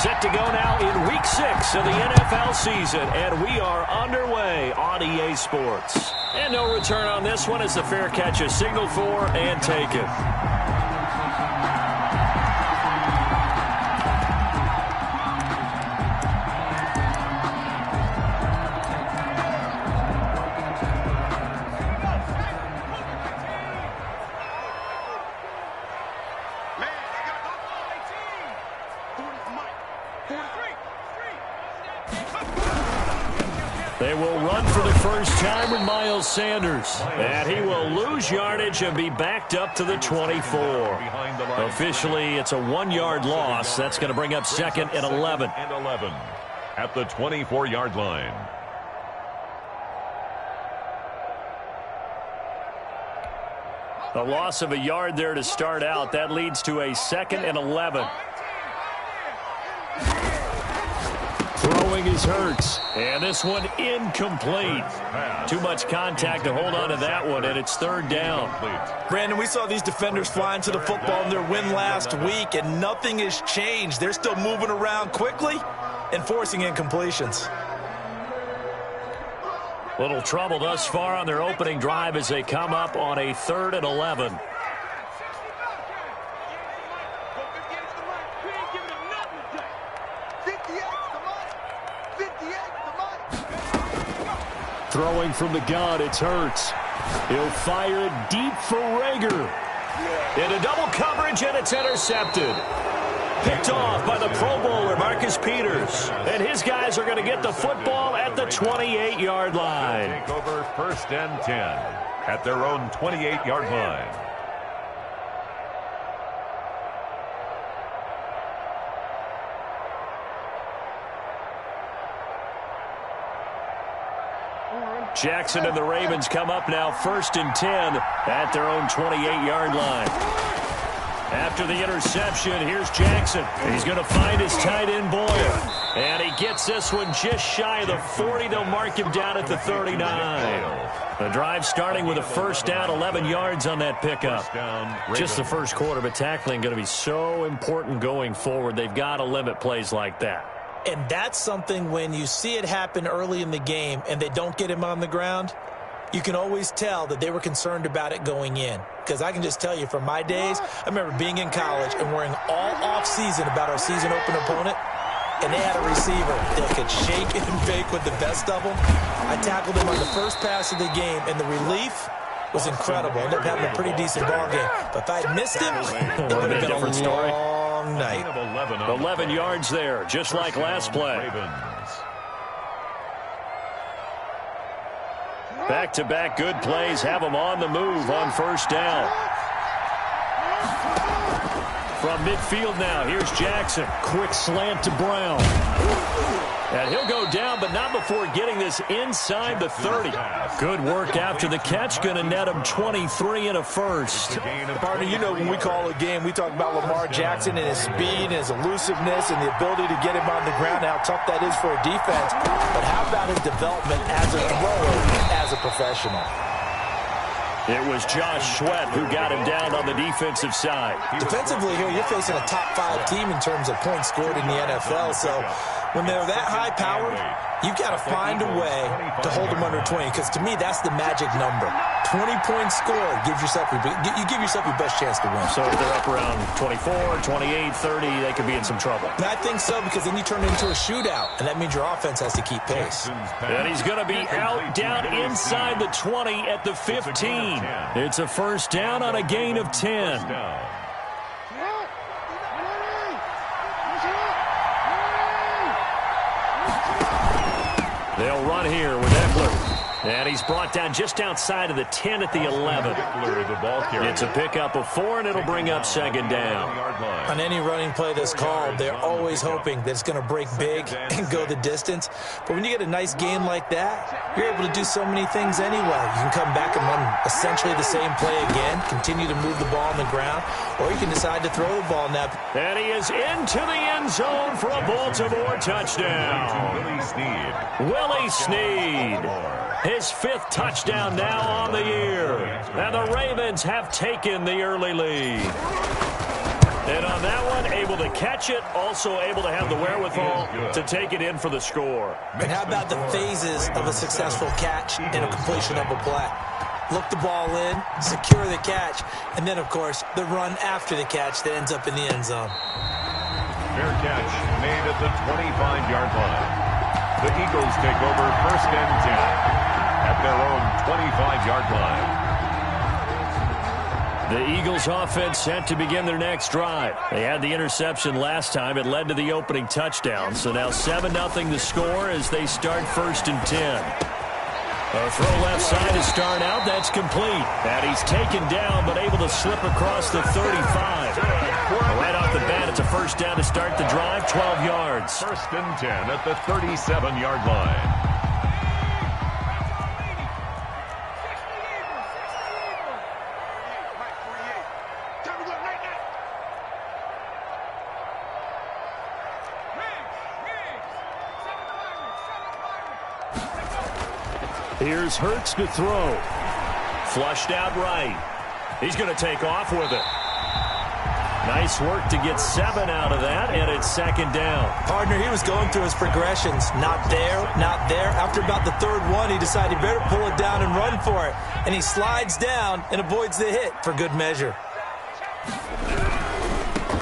Set to go now in Week 6 of the NFL season, and we are underway on EA Sports. And no return on this one as the fair catch is signaled for and taken. They will run for the first time with Miles Sanders. And he will lose yardage and be backed up to the 24. Officially, it's a 1-yard loss. That's going to bring up 2nd and 11. At the 24-yard line. A loss of a yard there to start out. That leads to a 2nd and 11. Throwing is Hurts. And this one incomplete. Too much contact to hold on to that one, and it's 3rd down. Brandon, we saw these defenders flying to the football in their win last week, and nothing has changed. They're still moving around quickly and forcing incompletions. Little trouble thus far on their opening drive as they come up on a 3rd and 11. Throwing from the gun, it's Hurts. He'll fire it deep for Rager. Into double coverage, and it's intercepted. Picked off by the Pro Bowler, Marcus Peters. And his guys are going to get the football at the 28-yard line. Take over 1st and 10 at their own 28-yard line. Jackson and the Ravens come up now 1st and 10 at their own 28-yard line. After the interception, here's Jackson. He's going to find his tight end Boyer. And he gets this one just shy of the 40. They'll mark him down at the 39. The drive starting with a 1st down, 11 yards on that pickup. Just the first quarter, but tackling going to be so important going forward. They've got to limit plays like that. And that's something when you see it happen early in the game and they don't get him on the ground, you can always tell that they were concerned about it going in. Because I can just tell you from my days, I remember being in college and worrying all off-season about our season open opponent, and they had a receiver that could shake and bake with the best of them. I tackled him on the first pass of the game, and the relief was incredible. Ended up having a pretty decent ball game. But if I had missed him, it would have been a different long night. 11 yards there, just like last play. Back-to-back good plays have them on the move on 1st down. From midfield now, here's Jackson. Quick slant to Brown. And he'll go down, but not before getting this inside the 30. Good work after the catch. Going to net him 23 and a first. Partner, you know when we call a game, we talk about Lamar Jackson and his speed and his elusiveness and the ability to get him on the ground, how tough that is for a defense. But how about his development as a thrower, as a professional? It was Josh Sweat who got him down on the defensive side. Defensively here, you're facing a top-5 team in terms of points scored in the NFL. So when they're that high-powered, you've got to find a way to hold them under 20. Because to me, that's the magic number. 20 points scored gives yourself you give yourself your best chance to win. So if they're up around 24, 28, 30, they could be in some trouble. And I think so, because then you turn it into a shootout, and that means your offense has to keep pace. And he's going to be out down inside the 20 at the 15. It's a 1st down on a gain of 10. They'll run here with Eckler. And he's brought down just outside of the 10 at the 11. It's a pickup of 4, and it'll bring up 2nd down. On any running play that's called, they're always hoping that it's going to break big and go the distance. But when you get a nice game like that, you're able to do so many things anyway. You can come back and run essentially the same play again, continue to move the ball on the ground, or you can decide to throw the ball now. And he is into the end zone for a Baltimore touchdown. Willie Snead. His 5th touchdown now on the year. And the Ravens have taken the early lead. And on that one, able to catch it, also able to have the wherewithal to take it in for the score. And how about the phases of a successful catch and a completion of a play? Look the ball in, secure the catch, and then, of course, the run after the catch that ends up in the end zone. Fair catch made at the 25-yard line. The Eagles take over 1st and 10 at their own 25-yard line. The Eagles offense set to begin their next drive. They had the interception last time. It led to the opening touchdown. So now 7-0 the score as they start 1st and 10. A throw left side to start out. That's complete. And he's taken down but able to slip across the 35. Right off the bat, it's a 1st down to start the drive, 12 yards. 1st and 10 at the 37-yard line. Here's Hurts to throw. Flushed out right. He's going to take off with it. Nice work to get 7 out of that, and it's 2nd down. Partner, he was going through his progressions. Not there, not there. After about the 3rd one, he decided he better pull it down and run for it. And he slides down and avoids the hit for good measure.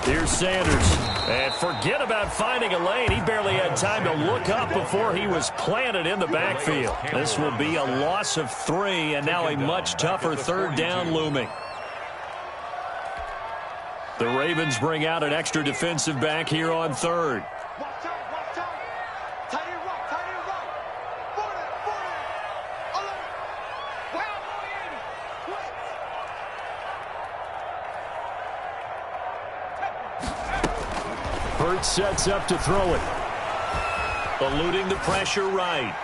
Here's Sanders. And forget about finding a lane. He barely had time to look up before he was planted in the backfield. This will be a loss of 3, and now a much tougher 3rd down looming. The Ravens bring out an extra defensive back here on 3rd. Hurts sets up to throw it. Eluding the pressure right.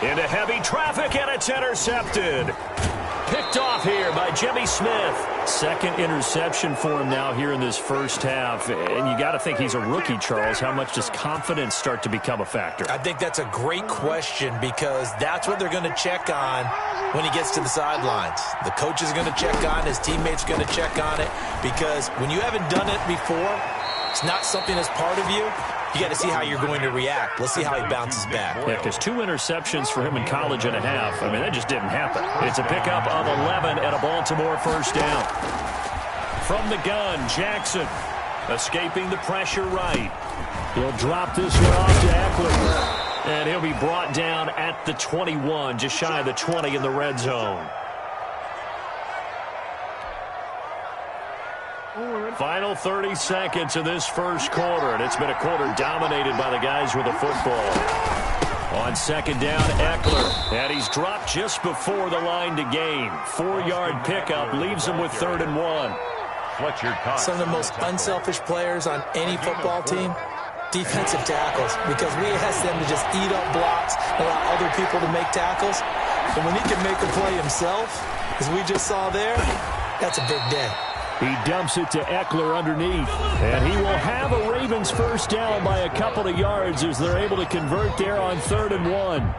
Into heavy traffic, and it's intercepted. Picked off here by Jimmy Smith. 2nd interception for him now here in this 1st half. And you got to think he's a rookie, Charles. How much does confidence start to become a factor? I think that's a great question because that's what they're going to check on when he gets to the sidelines. The coach is going to check on, his teammates are going to check on it because when you haven't done it before, it's not something that's part of you. You got to see how you're going to react. Let's see how he bounces back. Yeah, because 2 interceptions for him in college and a half. I mean, that just didn't happen. It's a pickup of 11 and a Baltimore 1st down. From the gun, Jackson escaping the pressure right. He'll drop this one off to Eckler. And he'll be brought down at the 21, just shy of the 20 in the red zone. Final 30 seconds of this 1st quarter, and it's been a quarter dominated by the guys with the football. On 2nd down, Eckler, and he's dropped just before the line to gain. 4-yard pickup leaves him with 3rd and 1. Some of the most unselfish players on any football team, defensive tackles, because we ask them to just eat up blocks and allow other people to make tackles. And when he can make a play himself, as we just saw there, that's a big day. He dumps it to Eckler underneath, and he will have a Ravens 1st down by a couple of yards as they're able to convert there on 3rd and 1.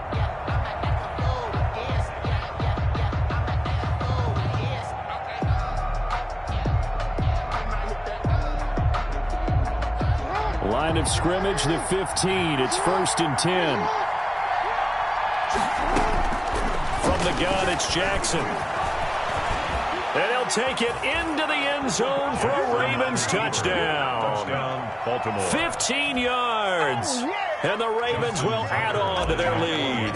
Line of scrimmage, the 15. It's 1st and 10. From the gun, it's Jackson. And he'll take it into the end zone for a Ravens touchdown. Baltimore. 15 yards. And the Ravens will add on to their lead.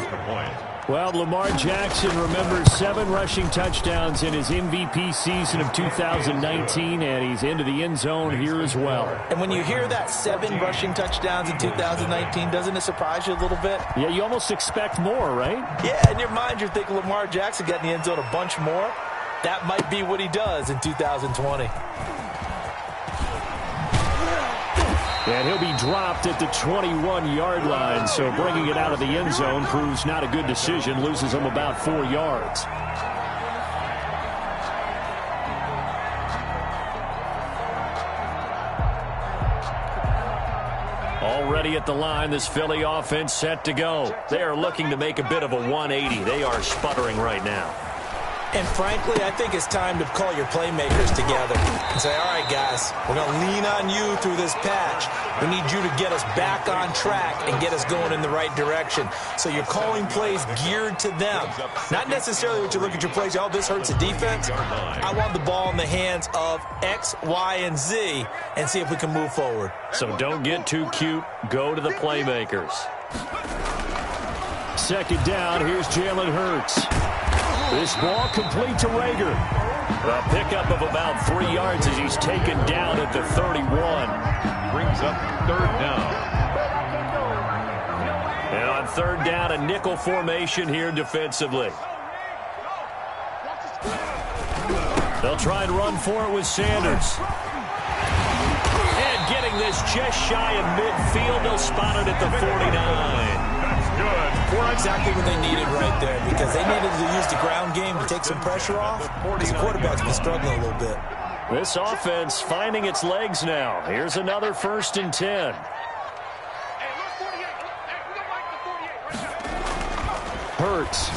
Well, Lamar Jackson remembers 7 rushing touchdowns in his MVP season of 2019, and he's into the end zone here as well. And when you hear that 7 rushing touchdowns in 2019, doesn't it surprise you a little bit? Yeah, you almost expect more, right? Yeah, in your mind, you're thinking Lamar Jackson got in the end zone a bunch more. That might be what he does in 2020. And he'll be dropped at the 21-yard line, so bringing it out of the end zone proves not a good decision, loses him about 4 yards. Already at the line, this Philly offense set to go. They are looking to make a bit of a 180. They are sputtering right now. And frankly, I think it's time to call your playmakers together and say, all right, guys, we're going to lean on you through this patch. We need you to get us back on track and get us going in the right direction. So you're calling plays geared to them. Not necessarily what you look at your plays, oh, this hurts the defense. I want the ball in the hands of X, Y, and Z and see if we can move forward. So don't get too cute. Go to the playmakers. Second down, here's Jalen Hurts. This ball complete to Rager. A pickup of about 3 yards as he's taken down at the 31. Brings up third down. And on third down, a nickel formation here defensively. They'll try and run for it with Sanders. And getting this just shy of midfield, they'll spot it at the 49. Good. Exactly what they needed right there, because they needed to use the ground game to take some pressure off, because the quarterback's been struggling a little bit. This offense finding its legs now. Here's another 1st and 10. Hurts.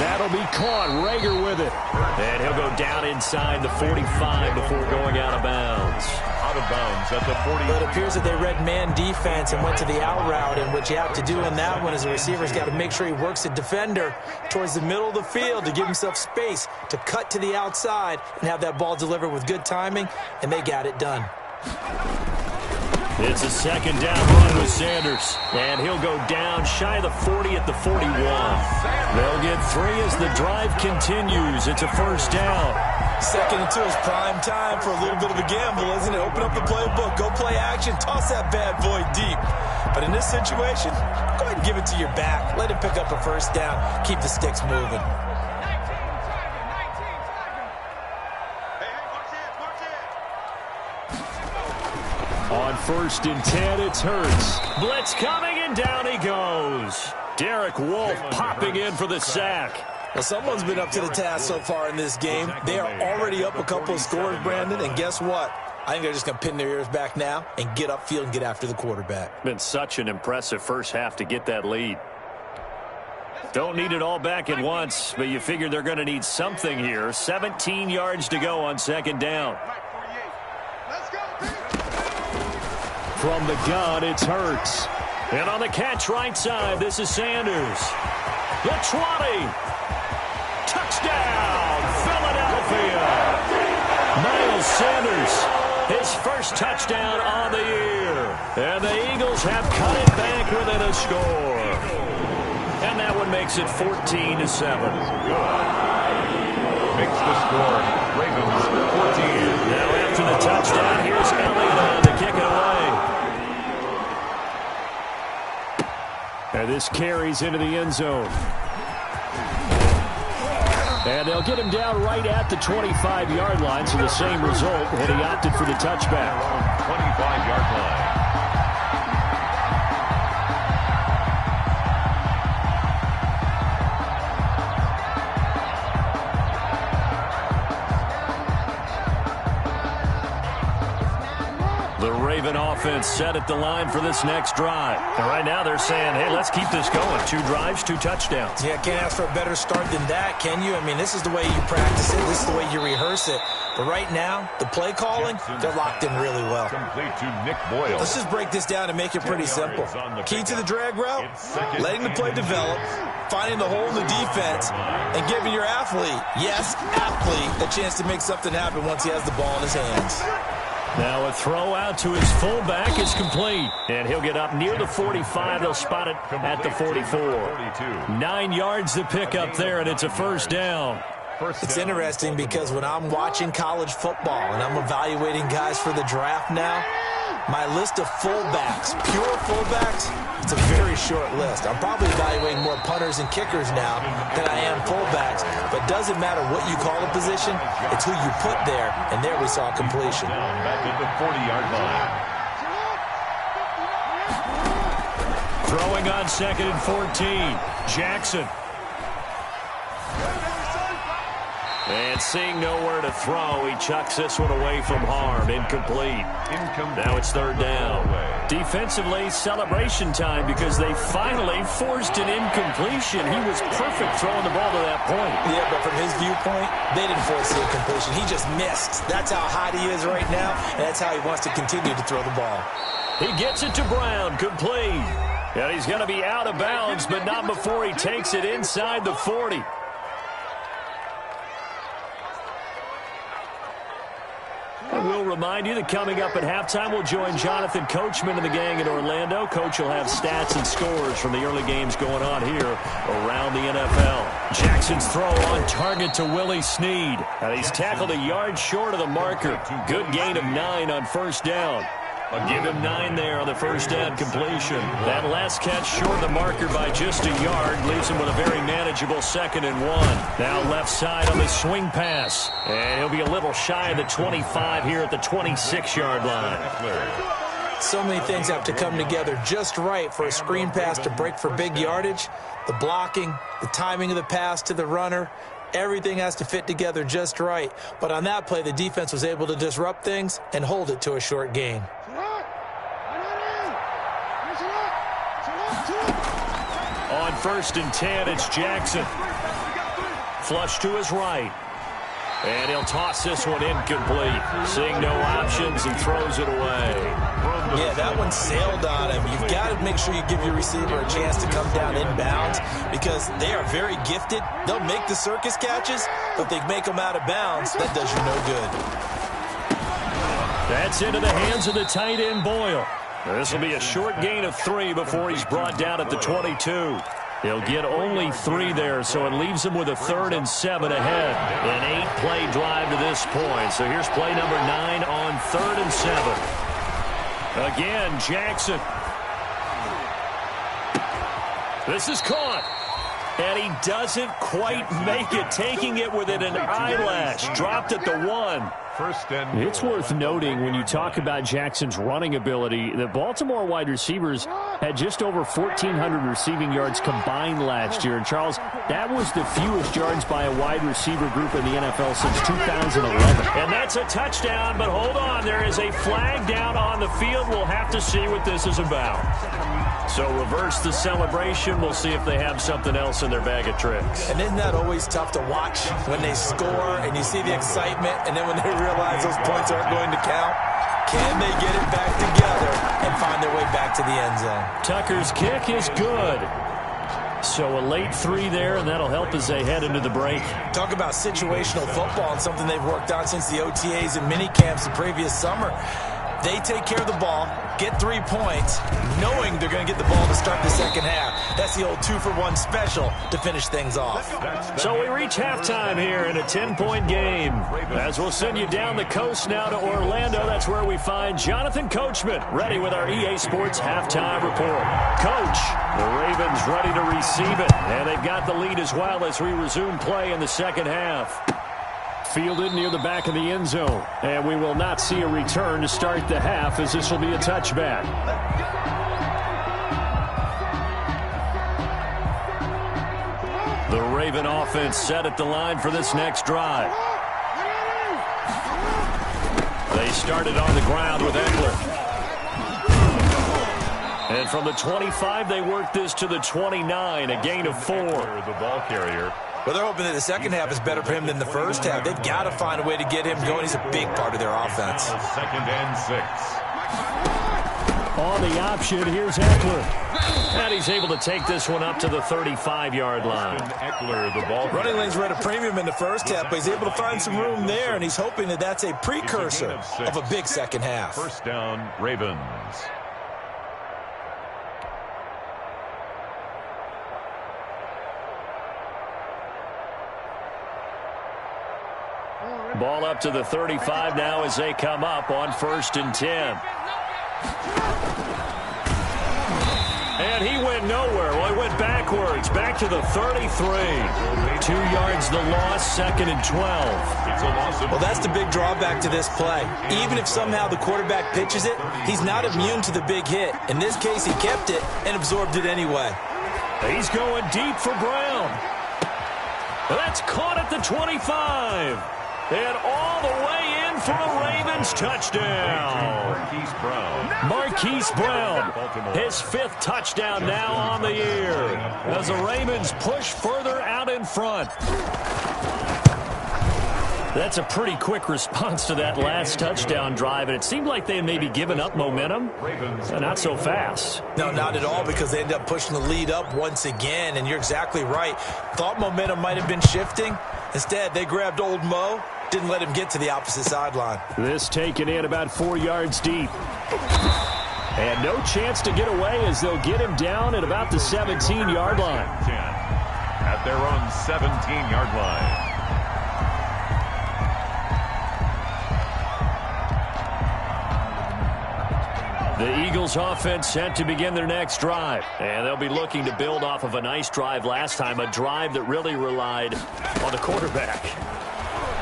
That'll be caught. Rager with it. And he'll go down inside the 45 before going out of bounds. Out of bounds at the 40. But it appears that they read man defense and went to the out route, and what you have to do in that one is the receiver's got to make sure he works the defender towards the middle of the field to give himself space to cut to the outside and have that ball delivered with good timing, and they got it done. It's a second down run with Sanders, and he'll go down shy of the 40 at the 41. They'll get 3 as the drive continues. It's a 1st down. 2nd and 2 is prime time for a little bit of a gamble, isn't it? Open up the playbook, go play action, toss that bad boy deep. But in this situation, go ahead and give it to your back. Let him pick up a 1st down. Keep the sticks moving. On 1st and 10, it's Hurts. Blitz coming, and down he goes. Derek Wolfe popping in for the sack. Well, someone's been up to the task so far in this game. They are already up a couple of scores, Brandon, and guess what? I think they're just going to pin their ears back now and get upfield and get after the quarterback. Been such an impressive first half to get that lead. Don't need it all back at once, but you figure they're going to need something here. 17 yards to go on 2nd down. From the gun, it's Hurts. And on the catch right side, this is Sanders. The 20. Touchdown, Philadelphia. Miles Sanders, his first touchdown on the year. And the Eagles have cut it back within a score. And that one makes it 14-7. Makes the score. Ravens 14. Now after the touchdown, here's Elliott to kick it away. And this carries into the end zone. And they'll get him down right at the 25-yard line, so the same result, and he opted for the touchback. 25-yard line. The Raven offense set at the line for this next drive. And right now they're saying, hey, let's keep this going. 2 drives, 2 touchdowns. Yeah, can't ask for a better start than that, can you? I mean, this is the way you practice it. This is the way you rehearse it. But right now, the play calling, they're locked in really well. Complete to Nick Boyle. Let's just break this down and make it pretty simple. Key to the drag route, letting the play develop, finding the hole in the defense, and giving your athlete, yes, athlete, a chance to make something happen once he has the ball in his hands. Now a throw out to his fullback is complete. And he'll get up near the 45. They'll spot it at the 44. 9 yards to pick up there, and it's a 1st down. It's interesting because when I'm watching college football and I'm evaluating guys for the draft now, my list of fullbacks, pure fullbacks, it's a very short list. I'm probably evaluating more punters and kickers now than I am fullbacks. But it doesn't matter what you call a position, it's who you put there. And there we saw completion. Back at the 40-yard line. Throwing on 2nd and 14. Jackson. And seeing nowhere to throw, he chucks this one away from harm. Incomplete. Now it's 3rd down. Defensively, celebration time because they finally forced an incompletion. He was perfect throwing the ball to that point. Yeah, but from his viewpoint, they didn't force the incompletion. He just missed. That's how hot he is right now, and that's how he wants to continue to throw the ball. He gets it to Brown, complete. And he's going to be out of bounds, but not before he takes it inside the 40. We'll remind you that coming up at halftime, we'll join Jonathan Coachman and the gang in Orlando. Coach will have stats and scores from the early games going on here around the NFL. Jackson's throw on target to Willie Snead. And he's tackled a yard short of the marker. Good gain of 9 on first down. I'll give him 9 there on the first down completion. That last catch short of the marker by just a yard leaves him with a very manageable 2nd and 1. Now left side on the swing pass. And he'll be a little shy of the 25 here at the 26-yard line. So many things have to come together just right for a screen pass to break for big yardage. The blocking, the timing of the pass to the runner, everything has to fit together just right. But on that play, the defense was able to disrupt things and hold it to a short gain. On 1st and 10, it's Jackson. Flush to his right. And he'll toss this one incomplete. Seeing no options, he throws it away. Yeah, that one sailed on him. You've got to make sure you give your receiver a chance to come down inbounds because they are very gifted. They'll make the circus catches, but they make them out of bounds. That does you no good. That's into the hands of the tight end, Boyle. This will be a short gain of 3 before he's brought down at the 22. He'll get only 3 there, so it leaves him with a 3rd and 7 ahead. An 8-play drive to this point. So here's play number 9 on 3rd and 7. Again, Jackson. This is caught. And he doesn't quite make it, taking it within an eyelash. Dropped at the 1. It's worth noting when you talk about Jackson's running ability, the Baltimore wide receivers had just over 1,400 receiving yards combined last year. And, Charles, that was the fewest yards by a wide receiver group in the NFL since 2011. And that's a touchdown, but hold on. There is a flag down on the field. We'll have to see what this is about. So reverse the celebration. We'll see if they have something else in their bag of tricks. And isn't that always tough to watch when they score and you see the excitement and then when they realize those points aren't going to count? Can they get it back together and find their way back to the end zone? Tucker's kick is good. So a late 3 there, and that'll help as they head into the break. Talk about situational football and something they've worked on since the OTAs and mini camps the previous summer. They take care of the ball, get 3 points, knowing they're going to get the ball to start the second half. That's the old 2-for-1 special to finish things off. So we reach halftime here in a 10-point game. As we'll send you down the coast now to Orlando, that's where we find Jonathan Coachman, ready with our EA Sports halftime report. Coach, the Ravens ready to receive it, and they've got the lead as well as we resume play in the second half. Fielded near the back of the end zone. And we will not see a return to start the half as this will be a touchback. The Raven offense set at the line for this next drive. They started on the ground with Eckler. And from the 25, they worked this to the 29, a gain of 4. The ball carrier. Well, they're hoping that the second half is better for him than the first half. They've got to find a way to get him going. He's a big part of their offense. 2nd and 6. On the option, here's Eckler. And he's able to take this one up to the 35-yard line. Eckler, the ball. Running lanes were at a premium in the first half, but he's able to find some room there, and he's hoping that that's a precursor of a big second half. 1st down, Ravens. Ball up to the 35 now as they come up on 1st and 10. And he went nowhere. Well, he went backwards, back to the 33. 2 yards the loss, 2nd and 12. Well, that's the big drawback to this play. Even if somehow the quarterback pitches it, he's not immune to the big hit. In this case, he kept it and absorbed it anyway. He's going deep for Brown. That's caught at the 25. And all the way in for a Ravens touchdown. Marquise Brown, his 5th touchdown now on the year as the Ravens push further out in front. That's a pretty quick response to that last touchdown drive, and it seemed like they had maybe given up momentum. Not so fast. No, not at all, because they ended up pushing the lead up once again, and you're exactly right. Thought momentum might have been shifting. Instead, they grabbed old Mo, didn't let him get to the opposite sideline. This taken in about 4 yards deep. And no chance to get away as they'll get him down at about the 17-yard line. At their own 17-yard line. The Eagles offense set to begin their next drive. And they'll be looking to build off of a nice drive last time, a drive that really relied on the quarterback.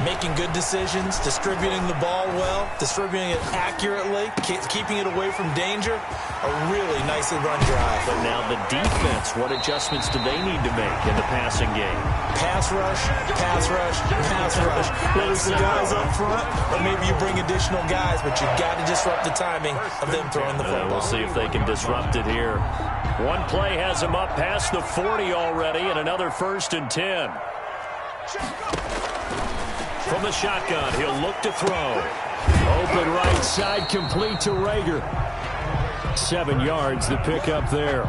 Making good decisions, distributing the ball well, distributing it accurately, keeping it away from danger. A really nicely run drive. But now the defense, what adjustments do they need to make in the passing game? Pass rush, pass rush, pass rush. Whether it's the guys up front or maybe you bring additional guys, but you've got to disrupt the timing of them throwing the football. We'll see if they can disrupt it here. One play has them up past the 40 already, and another 1st and 10. From the shotgun, he'll look to throw. Open right side, complete to Reagor. 7 yards, the pickup there.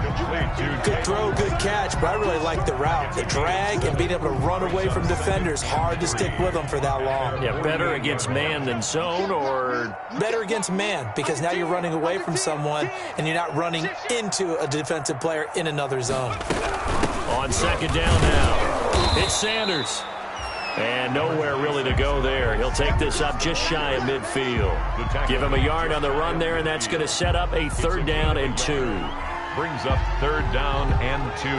Good throw, good catch, but I really like the route. The drag and being able to run away from defenders. Hard to stick with them for that long. Yeah, better against man than zone, or? Better against man, because now you're running away from someone and you're not running into a defensive player in another zone. On 2nd down now, it's Sanders. And nowhere really to go there. He'll take this up just shy of midfield. Give him a yard on the run there, and that's going to set up a 3rd down and 2. Brings up 3rd down and 2.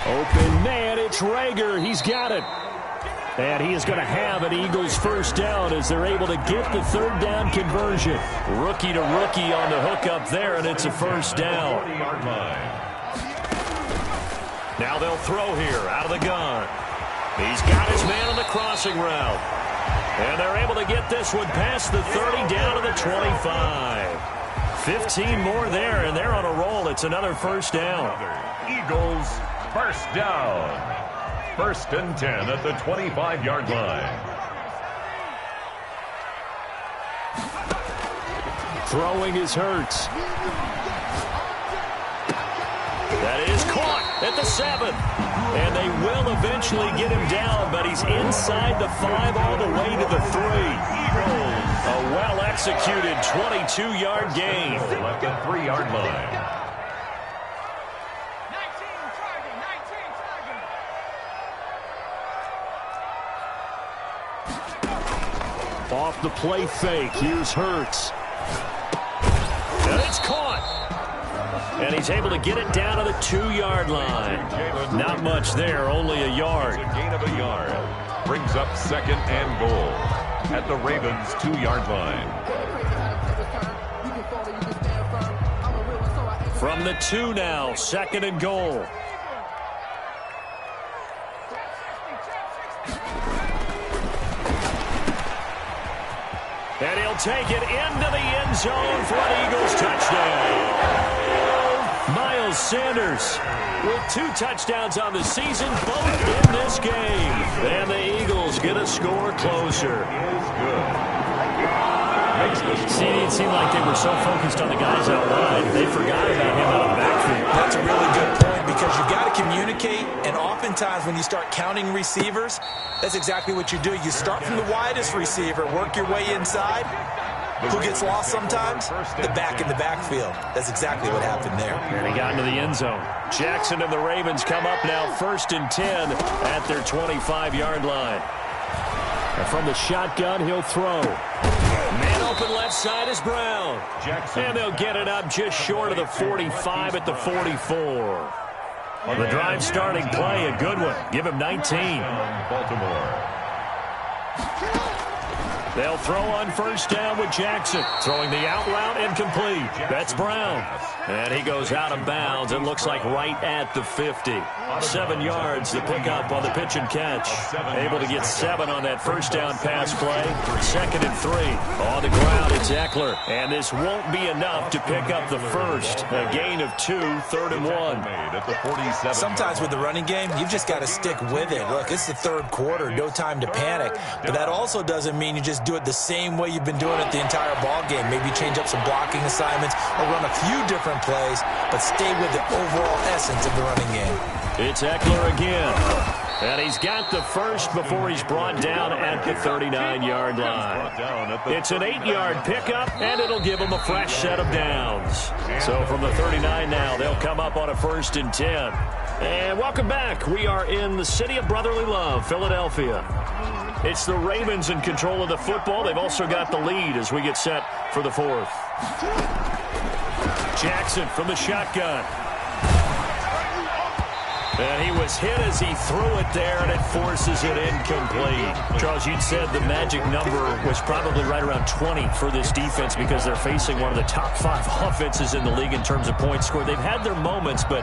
Open man, it's Reagor. He's got it. And he is going to have an Eagles 1st down as they're able to get the 3rd down conversion. Rookie to rookie on the hook up there, and it's a 1st down. Now they'll throw here out of the gun. He's got his man on the crossing route. And they're able to get this one past the 30 down to the 25. 15 more there, and they're on a roll. It's another 1st down. Eagles 1st down. 1st and 10 at the 25-yard line. Throwing is Hurts. That is caught at the 7. And they will eventually get him down, but he's inside the 5 all the way to the 3. Eagles. A well-executed 22-yard gain. At the 3-yard line. Off the play fake, here's Hurts. And it's caught. And he's able to get it down to the 2-yard line. Not much there, only a yard. A gain of a yard. Brings up 2nd and goal at the Ravens 2-yard line. From the 2 now, 2nd and goal. And he'll take it into the end zone for an Eagles touchdown. Miles Sanders with 2 touchdowns on the season, both in this game. And the Eagles get a score closer. See, it seemed like they were so focused on the guys out wide, they forgot about him out of the backfield. That's a really good point, because you've got to communicate, and oftentimes when you start counting receivers, that's exactly what you do. You start from the widest receiver, work your way inside. Who gets lost sometimes? The back in the backfield. That's exactly what happened there. And he got into the end zone. Jackson and the Ravens come up now 1st and 10 at their 25-yard line. And from the shotgun, he'll throw. Man open left side is Brown. Jackson. And they'll get it up just short of the 45 at the 44. The drive starting play, a good one. Give him 19. Baltimore. They'll throw on first down with Jackson. Throwing the out route incomplete. That's Brown. And he goes out of bounds. It looks like right at the 50. 7 yards, the pickup on the pitch and catch. Able to get 7 on that first down pass play. 2nd and 3. On the ground, it's Eckler. And this won't be enough to pick up the first. A gain of 2, 3rd and 1. Sometimes with the running game, you've just got to stick with it. Look, it's the 3rd quarter, no time to panic. But that also doesn't mean you just do it the same way you've been doing it the entire ball game. Maybe change up some blocking assignments or run a few different plays, but stay with the overall essence of the running game. It's Eckler again. And he's got the first before he's brought down at the 39-yard line. It's an 8-yard pickup, and it'll give him a fresh set of downs. So from the 39 now, they'll come up on a 1st and 10. And welcome back. We are in the city of brotherly love, Philadelphia. It's the Ravens in control of the football. They've also got the lead as we get set for the 4th. Jackson from the shotgun. And he was hit as he threw it there, and it forces it incomplete. Charles, you'd said the magic number was probably right around 20 for this defense because they're facing one of the top 5 offenses in the league in terms of points scored. They've had their moments, but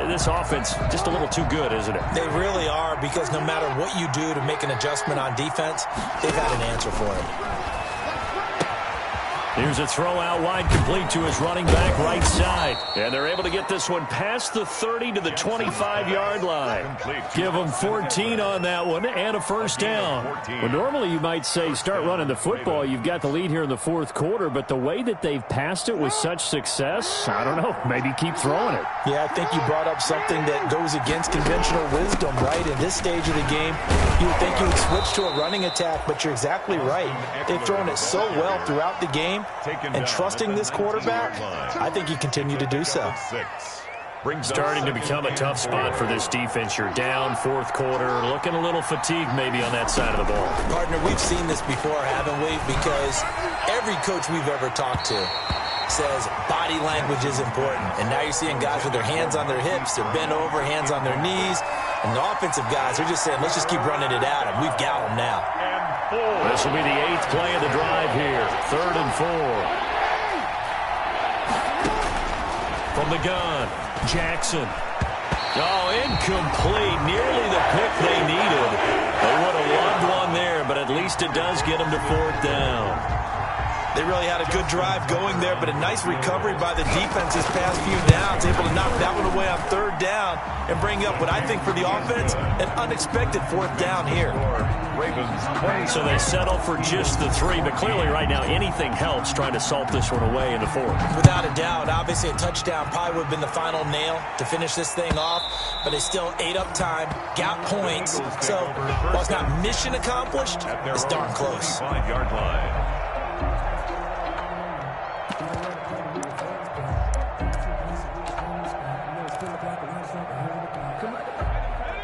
this offense just a little too good, isn't it? They really are, because no matter what you do to make an adjustment on defense, they've had an answer for it. Here's a throw out wide, complete to his running back right side. And they're able to get this one past the 30 to the 25-yard line. Give them 14 on that one and a first down. Well, normally you might say start running the football. You've got the lead here in the 4th quarter, but the way that they've passed it with such success, I don't know, maybe keep throwing it. Yeah, I think you brought up something that goes against conventional wisdom, right? In this stage of the game, you would think you would switch to a running attack, but you're exactly right. They've thrown it so well throughout the game. And trusting this quarterback, I think you continue to do so. Starting to become a tough spot for this defense. You're down 4th quarter, looking a little fatigued maybe on that side of the ball. Partner, we've seen this before, haven't we? Because every coach we've ever talked to says body language is important. And now you're seeing guys with their hands on their hips, they're bent over, hands on their knees. And the offensive guys are just saying, let's just keep running it at them. We've got them now. This will be the 8th play of the drive here. 3rd and 4. From the gun, Jackson. Oh, incomplete. Nearly the pick they needed. They would have loved one there, but at least it does get them to 4th down. They really had a good drive going there, but a nice recovery by the defense this past few downs, able to knock that one away on 3rd down and bring up what I think for the offense, an unexpected 4th down here. So they settle for just the 3, but clearly right now anything helps trying to salt this one away in the 4th. Without a doubt, obviously a touchdown probably would have been the final nail to finish this thing off, but they still ate up time, got points, so while it's not mission accomplished, it's darn close. 5-yard line.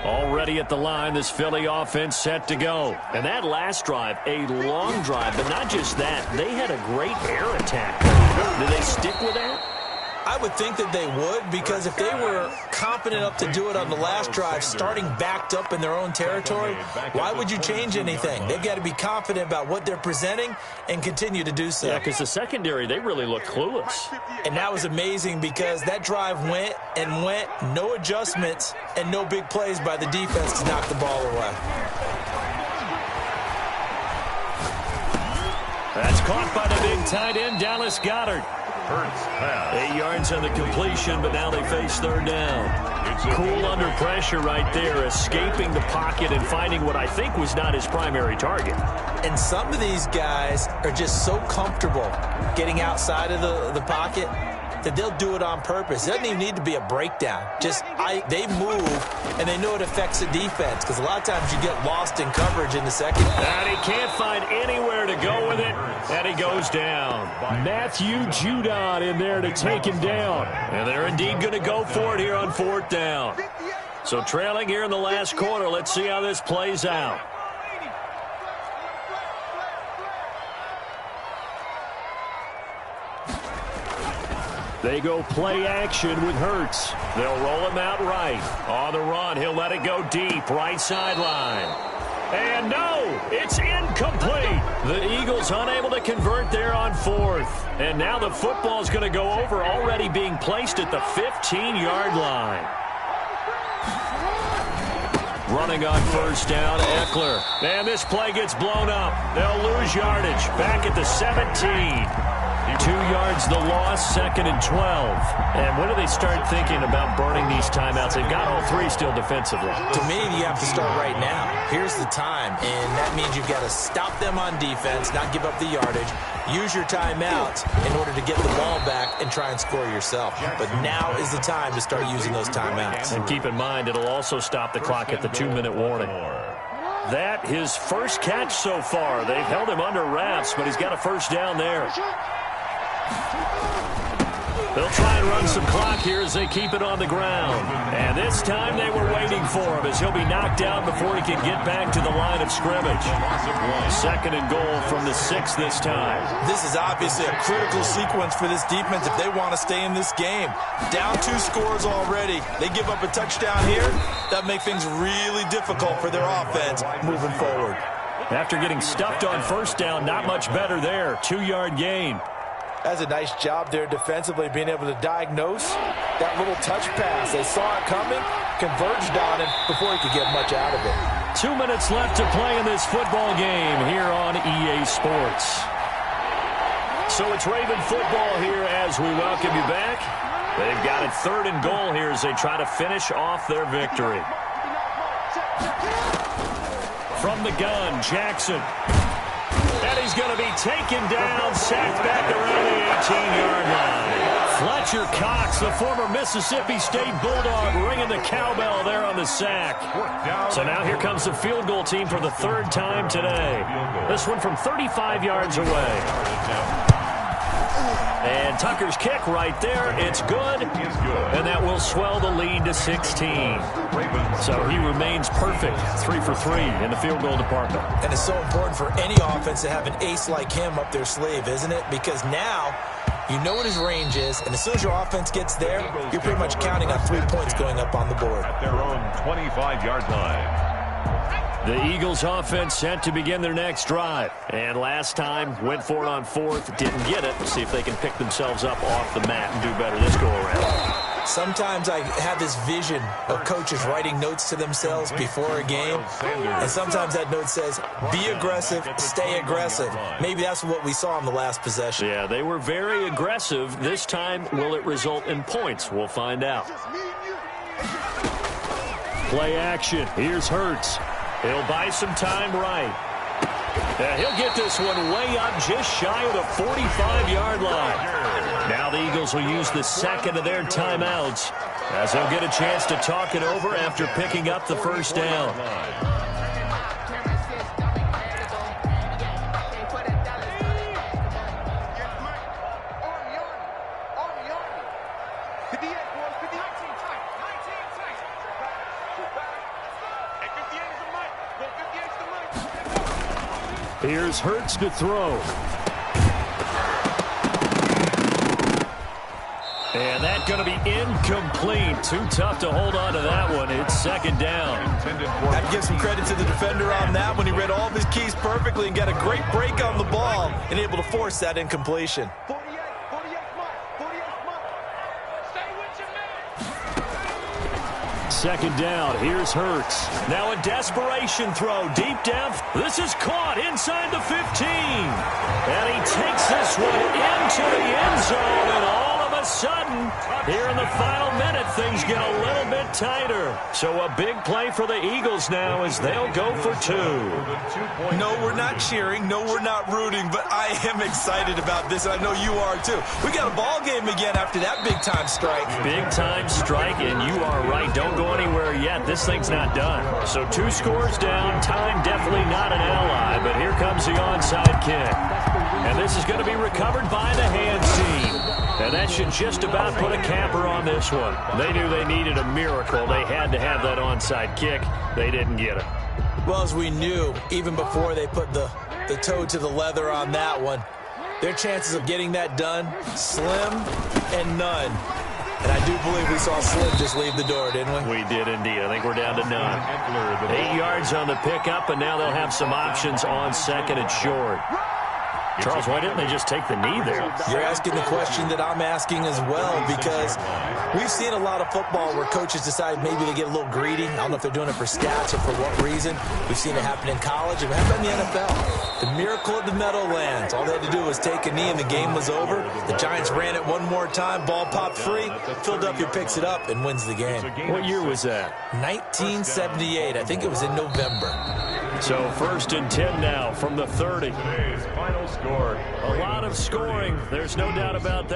Already at the line, this Philly offense set to go. And that last drive, a long drive, but not just that. They had a great air attack. Do they stick with that? I would think that they would, because if they were confident enough to do it on the last drive, starting backed up in their own territory, why would you change anything? They've got to be confident about what they're presenting and continue to do so. Yeah, because the secondary, they really look clueless. And that was amazing because that drive went and went, no adjustments and no big plays by the defense to knock the ball away. That's caught by the big tight end, Dallas Goedert. 8 yards on the completion, but now they face 3rd down. Cool under pressure right there, escaping the pocket and finding what I think was not his primary target. And some of these guys are just so comfortable getting outside of the pocket that they'll do it on purpose. It doesn't even need to be a breakdown. They move, and they know it affects the defense, because a lot of times you get lost in coverage in the second. And he can't find anywhere to go with it, and he goes down. Matthew Judon in there to take him down. And they're indeed going to go for it here on 4th down. So trailing here in the last quarter, let's see how this plays out. They go play action with Hurts. They'll roll him out right. On the run, he'll let it go deep, right sideline. And no, it's incomplete. The Eagles unable to convert there on fourth. And now the football's going to go over, already being placed at the 15-yard line. Running on first down, Eckler. And this play gets blown up. They'll lose yardage. Back at the 17. 2 yards the loss, 2nd and 12. And when do they start thinking about burning these timeouts? They've got all 3 still defensively. To me, you have to start right now. Here's the time, and that means you've got to stop them on defense, not give up the yardage, use your timeouts in order to get the ball back and try and score yourself. But now is the time to start using those timeouts. And keep in mind, it'll also stop the clock at the 2-minute warning. That, his first catch so far. They've held him under wraps, but he's got a first down there. They'll try and run some clock here as they keep it on the ground. And this time they were waiting for him as he'll be knocked down before he can get back to the line of scrimmage. 2nd and goal from the 6 this time. This is obviously a critical sequence for this defense if they want to stay in this game. Down 2 scores already. They give up a touchdown here. That makes things really difficult for their offense moving forward. After getting stuffed on first down, not much better there. 2-yard gain. That's a nice job there defensively, being able to diagnose that little touch pass. They saw it coming, converged on him before he could get much out of it. 2 minutes left to play in this football game here on EA Sports. So it's Raven football here as we welcome you back. They've got it 3rd and goal here as they try to finish off their victory. From the gun, Jackson. And he's going to be taken down, sacked back around the 18-yard line. Fletcher Cox, the former Mississippi State Bulldog, ringing the cowbell there on the sack. So now here comes the field goal team for the 3rd time today. This one from 35 yards away. And Tucker's kick right there. It's good. And that will swell the lead to 16. So he remains perfect. 3 for 3 in the field goal department. And it's so important for any offense to have an ace like him up their sleeve, isn't it? Because now you know what his range is. And as soon as your offense gets there, you're pretty much counting on 3 points going up on the board. At their own 25-yard line. The Eagles offense set to begin their next drive. And last time, went for it on 4th, didn't get it. See if they can pick themselves up off the mat and do better this go-around. Sometimes I have this vision of coaches writing notes to themselves before a game. And sometimes that note says, be aggressive, stay aggressive. Maybe that's what we saw in the last possession. Yeah, they were very aggressive. This time, will it result in points? We'll find out. Play action. Here's Hurts. He'll buy some time right. He'll get this one way up just shy of the 45-yard line. Now the Eagles will use the 2nd of their timeouts as they'll get a chance to talk it over after picking up the first down. Here's Hurts to throw. And that's going to be incomplete. Too tough to hold on to that one. It's 2nd down. I have to give some credit to the defender on that one. He read all of his keys perfectly and got a great break on the ball and able to force that incompletion. 2nd down. Here's Hurts. Now a desperation throw. Deep depth. This is caught inside the 15. And he takes this one into the end zone. And all of a sudden, here in the final minute, things get a little bit tighter. So a big play for the Eagles now as they'll go for 2. No, we're not cheering. No, we're not rooting. But I am excited about this. And I know you are too. We got a ball game again after that big-time strike. Big-time strike, and you are right. Don't go anywhere yet. This thing's not done. So 2 scores down. Time definitely not an ally, but here comes the onside kick. And this is going to be recovered by the hands team. And that should just about put a capper on this one. They knew they needed a miracle. They had to have that onside kick. They didn't get it. Well, as we knew, even before they put the toe to the leather on that one, Their chances of getting that done, slim and none. And I do believe we saw Slim just leave the door, didn't we? We did indeed. I think we're down to none. 8 yards on the pickup, and now they'll have some options on second and short. Charles, why didn't they just take the knee there? You're asking the question that I'm asking as well, because we've seen a lot of football where coaches decide maybe they get a little greedy. I don't know if they're doing it for stats or for what reason. We've seen it happen in college. It happened in the NFL. The miracle of the Meadowlands. All they had to do was take a knee and the game was over. The Giants ran it one more time. Ball popped free. Philadelphia picks it up and wins the game. What year was that? 1978. I think it was in November. So 1st and 10 now from the 30. Today's final score. A lot of scoring. There's no doubt about that.